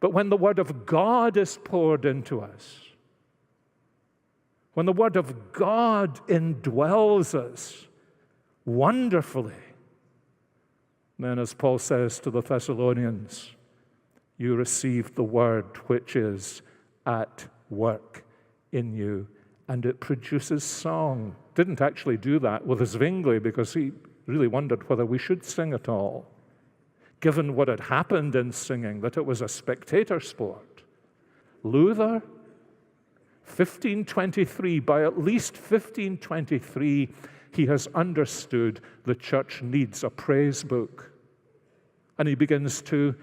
But when the Word of God is poured into us, when the Word of God indwells us wonderfully, then as Paul says to the Thessalonians, you received the Word which is at work in you, and it produces song. Didn't actually do that with Zwingli because he really wondered whether we should sing at all, given what had happened in singing, that it was a spectator sport. Luther, 1523, by at least 1523, he has understood the church needs a praise book. And he begins to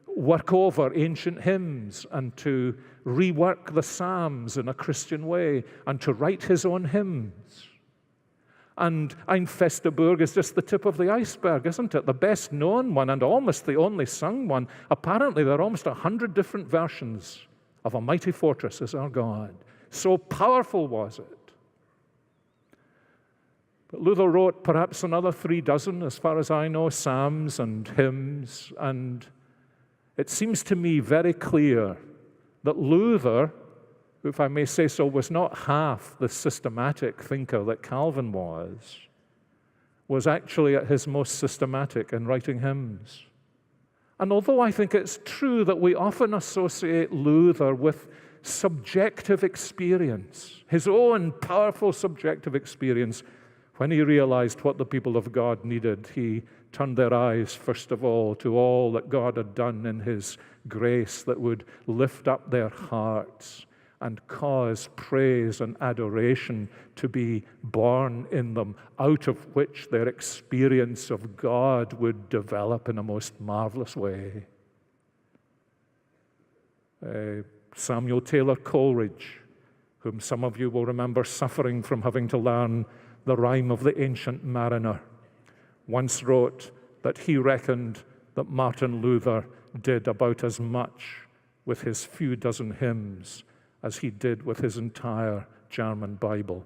work over ancient hymns and to rework the Psalms in a Christian way and to write his own hymns. And Ein feste Burg is just the tip of the iceberg, isn't it? The best known one and almost the only sung one. Apparently there are almost 100 different versions of A Mighty Fortress is Our God. So powerful was it. But Luther wrote perhaps another 36, as far as I know, psalms and hymns, and it seems to me very clear that Luther, if I may say so, was not half the systematic thinker that Calvin was actually at his most systematic in writing hymns. And although I think it's true that we often associate Luther with subjective experience, his own powerful subjective experience, when he realized what the people of God needed, he turned their eyes, first of all, to all that God had done in his grace that would lift up their hearts and cause praise and adoration to be born in them, out of which their experience of God would develop in a most marvelous way. Samuel Taylor Coleridge, whom some of you will remember suffering from having to learn the rhyme of the Ancient Mariner, once wrote that he reckoned that Martin Luther did about as much with his few dozen hymns as he did with his entire German Bible.